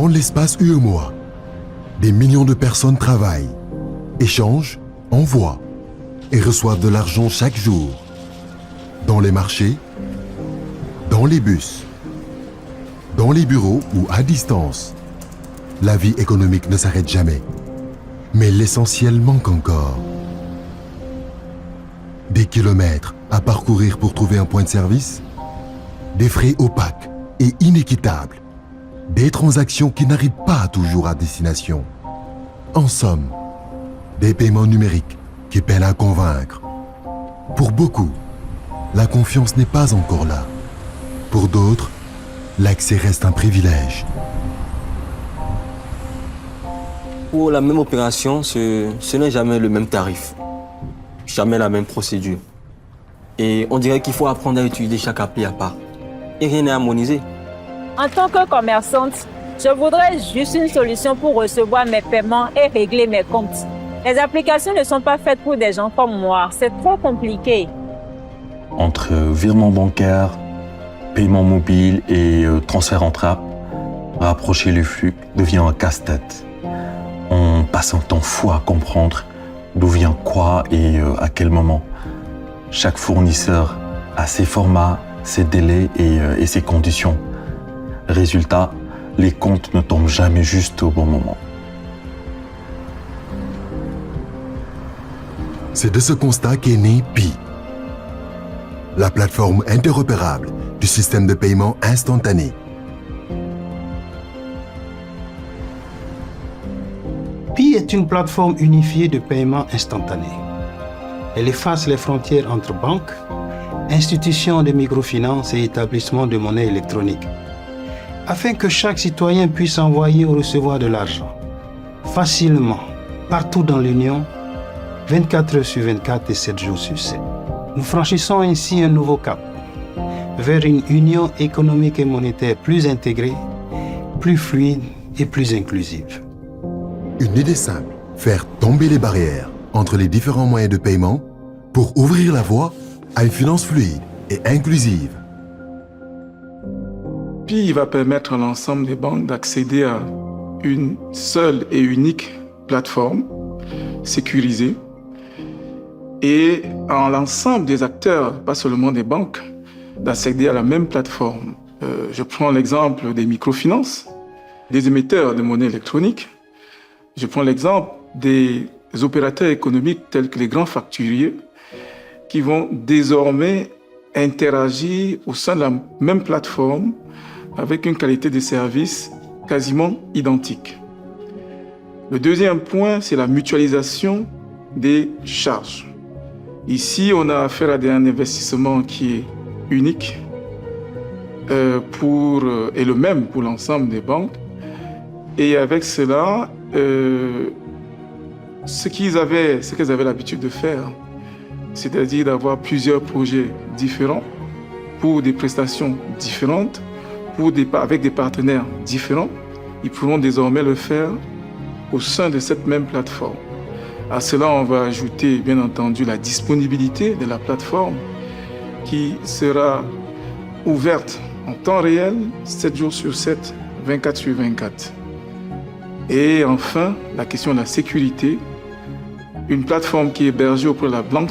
Dans l'espace UEMOA, des millions de personnes travaillent, échangent, envoient et reçoivent de l'argent chaque jour. Dans les marchés, dans les bus, dans les bureaux ou à distance. La vie économique ne s'arrête jamais. Mais l'essentiel manque encore. Des kilomètres à parcourir pour trouver un point de service, des frais opaques et inéquitables, des transactions qui n'arrivent pas toujours à destination. En somme, des paiements numériques qui peinent à convaincre. Pour beaucoup, la confiance n'est pas encore là. Pour d'autres, l'accès reste un privilège. Pour la même opération, ce n'est jamais le même tarif, jamais la même procédure. Et on dirait qu'il faut apprendre à utiliser chaque appli à part. Et rien n'est harmonisé. En tant que commerçante, je voudrais juste une solution pour recevoir mes paiements et régler mes comptes. Les applications ne sont pas faites pour des gens comme moi. C'est trop compliqué. Entre virement bancaire, paiement mobile et transfert entre apps, rapprocher les flux devient un casse-tête. On passe un temps fou à comprendre d'où vient quoi et à quel moment. Chaque fournisseur a ses formats, ses délais et ses conditions. Résultat, les comptes ne tombent jamais juste au bon moment. C'est de ce constat qu'est né Pi, la plateforme interopérable du système de paiement instantané. Pi est une plateforme unifiée de paiement instantané. Elle efface les frontières entre banques, institutions de microfinance et établissements de monnaie électronique, afin que chaque citoyen puisse envoyer ou recevoir de l'argent facilement, partout dans l'Union, 24 heures sur 24 et 7 jours sur 7. Nous franchissons ainsi un nouveau cap vers une union économique et monétaire plus intégrée, plus fluide et plus inclusive. Une idée simple, faire tomber les barrières entre les différents moyens de paiement pour ouvrir la voie à une finance fluide et inclusive. Pi va permettre à l'ensemble des banques d'accéder à une seule et unique plateforme sécurisée et à l'ensemble des acteurs, pas seulement des banques, d'accéder à la même plateforme. Je prends l'exemple des microfinances, des émetteurs de monnaie électronique. Je prends l'exemple des opérateurs économiques tels que les grands facturiers qui vont désormais interagir au sein de la même plateforme avec une qualité de service quasiment identique. Le deuxième point, c'est la mutualisation des charges. Ici, on a affaire à un investissement qui est unique et le même pour l'ensemble des banques. Et avec cela, ce qu'elles avaient l'habitude de faire, c'est-à-dire d'avoir plusieurs projets différents pour des prestations différentes, avec des partenaires différents, ils pourront désormais le faire au sein de cette même plateforme. À cela, on va ajouter, bien entendu, la disponibilité de la plateforme qui sera ouverte en temps réel, 7 jours sur 7, 24 sur 24. Et enfin, la question de la sécurité. Une plateforme qui est hébergée auprès de la banque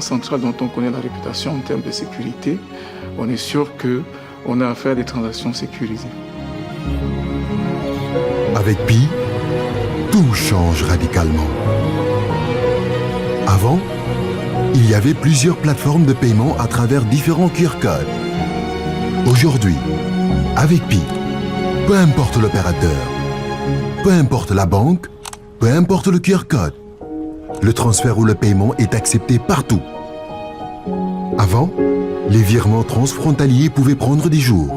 centrale dont on connaît la réputation en termes de sécurité, on est sûr qu'on a affaire à des transactions sécurisées. Avec Pi, tout change radicalement. Avant, il y avait plusieurs plateformes de paiement à travers différents QR codes. Aujourd'hui, avec Pi, peu importe l'opérateur, peu importe la banque, peu importe le QR code, le transfert ou le paiement est accepté partout. Avant, les virements transfrontaliers pouvaient prendre des jours.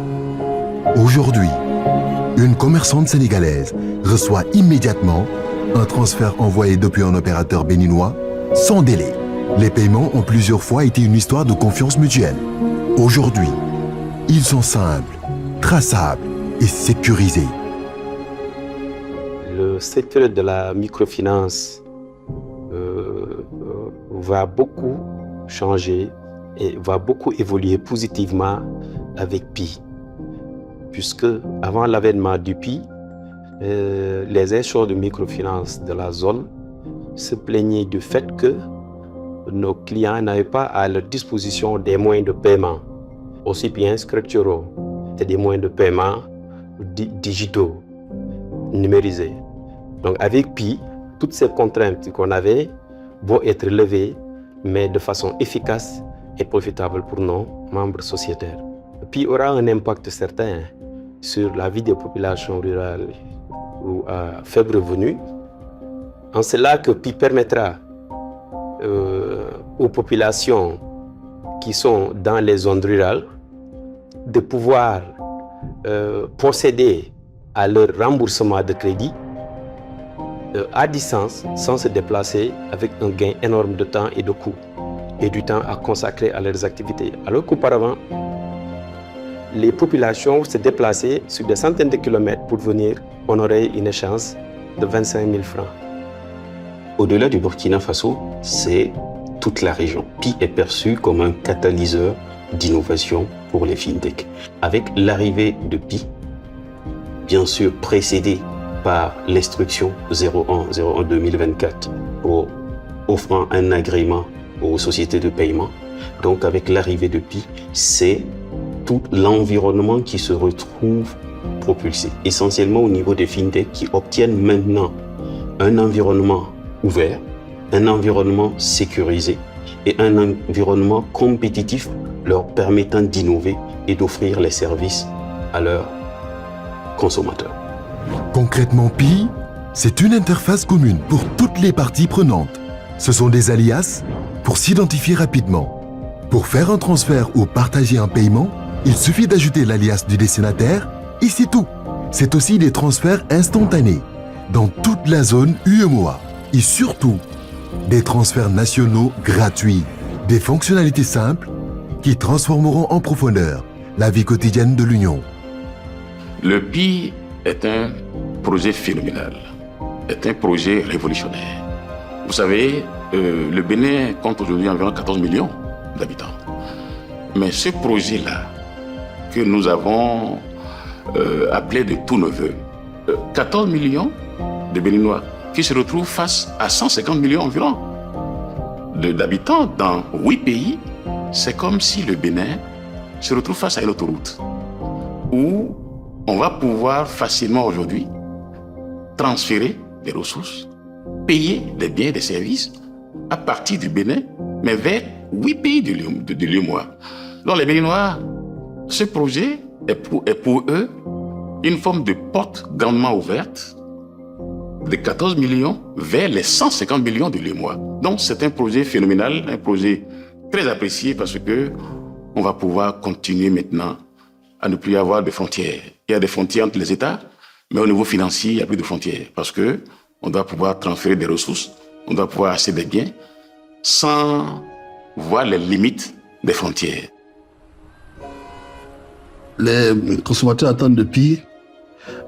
Aujourd'hui, une commerçante sénégalaise reçoit immédiatement un transfert envoyé depuis un opérateur béninois sans délai. Les paiements ont plusieurs fois été une histoire de confiance mutuelle. Aujourd'hui, ils sont simples, traçables et sécurisés. Le secteur de la microfinance va beaucoup changer et va beaucoup évoluer positivement avec Pi. Puisque avant l'avènement du Pi, les institutions de microfinance de la zone se plaignaient du fait que nos clients n'avaient pas à leur disposition des moyens de paiement, aussi bien structuraux, des moyens de paiement digitaux, numérisés. Donc avec Pi, toutes ces contraintes qu'on avait vont être levées, mais de façon efficace et profitable pour nos membres sociétaires. Pi aura un impact certain sur la vie des populations rurales ou à faible revenu, en cela que Pi permettra aux populations qui sont dans les zones rurales de pouvoir procéder à leur remboursement de crédit à distance, sans se déplacer, avec un gain énorme de temps et de coûts, et du temps à consacrer à leurs activités. Alors qu'auparavant, les populations se déplaçaient sur des centaines de kilomètres pour venir honorer une échéance de 25 000 francs. Au-delà du Burkina Faso, c'est toute la région. Pi est perçu comme un catalyseur d'innovation pour les fintech. Avec l'arrivée de Pi, bien sûr précédée par l'instruction 01/01/2024 offrant un agrément aux sociétés de paiement. Donc avec l'arrivée de Pi, c'est tout l'environnement qui se retrouve propulsé, essentiellement au niveau des fintech qui obtiennent maintenant un environnement ouvert, un environnement sécurisé et un environnement compétitif leur permettant d'innover et d'offrir les services à leurs consommateurs. Concrètement, Pi, c'est une interface commune pour toutes les parties prenantes. Ce sont des alias pour s'identifier rapidement. Pour faire un transfert ou partager un paiement, il suffit d'ajouter l'alias du destinataire et c'est tout. C'est aussi des transferts instantanés dans toute la zone UEMOA et surtout des transferts nationaux gratuits, des fonctionnalités simples qui transformeront en profondeur la vie quotidienne de l'Union. Le Pi est un projet phénoménal, est un projet révolutionnaire. Vous savez, le Bénin compte aujourd'hui environ 14 millions d'habitants. Mais ce projet-là, que nous avons appelé de tous nos voeux, 14 millions de Béninois qui se retrouvent face à 150 millions environ d'habitants dans 8 pays, c'est comme si le Bénin se retrouve face à une autoroute où on va pouvoir facilement aujourd'hui transférer des ressources, payer des biens et des services à partir du Bénin, mais vers 8 pays de l'UEMOA. Donc les Béninois, ce projet est pour eux une forme de porte grandement ouverte de 14 millions vers les 150 millions de l'UEMOA. Donc c'est un projet phénoménal, un projet très apprécié parce que on va pouvoir continuer maintenant à ne plus avoir de frontières. Il y a des frontières entre les États, mais au niveau financier, il n'y a plus de frontières parce que on doit pouvoir transférer des ressources, on doit pouvoir acheter des biens sans voir les limites des frontières. Les consommateurs attendent de Pi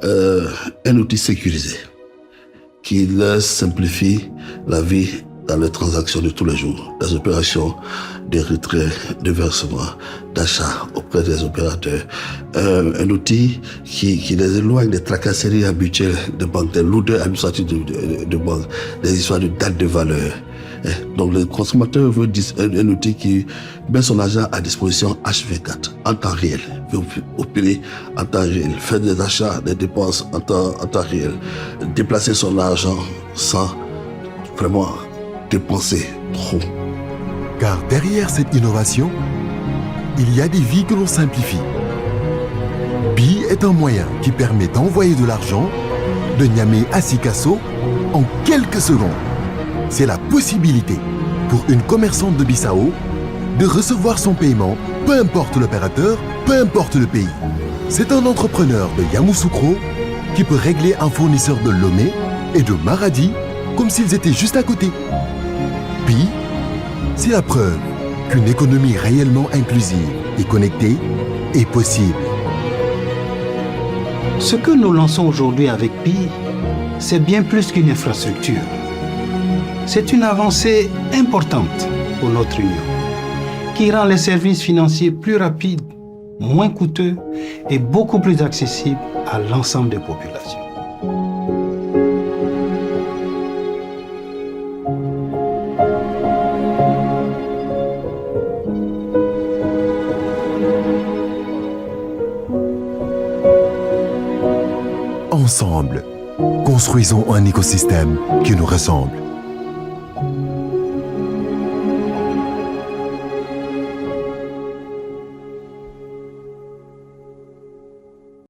un outil sécurisé qui leur simplifie la vie dans les transactions de tous les jours, les opérations de retrait, de versement, d'achat auprès des opérateurs. Un outil qui les éloigne des tracasseries habituelles de banque, des lourdeurs administratives de banque, des histoires de date de valeur. Donc le consommateur veut un outil qui met son argent à disposition H24 en temps réel, veut opérer en temps réel, faire des achats, des dépenses en temps réel, déplacer son argent sans vraiment dépenser trop. Car derrière cette innovation, il y a des vies que l'on simplifie. Pi est un moyen qui permet d'envoyer de l'argent de Niamey à Sikasso en quelques secondes. C'est la possibilité pour une commerçante de Bissau de recevoir son paiement, peu importe l'opérateur, peu importe le pays. C'est un entrepreneur de Yamoussoukro qui peut régler un fournisseur de Lomé et de Maradi comme s'ils étaient juste à côté. Pi, c'est la preuve qu'une économie réellement inclusive et connectée est possible. Ce que nous lançons aujourd'hui avec Pi, c'est bien plus qu'une infrastructure. C'est une avancée importante pour notre Union, qui rend les services financiers plus rapides, moins coûteux et beaucoup plus accessibles à l'ensemble des populations. Ensemble, construisons un écosystème qui nous ressemble.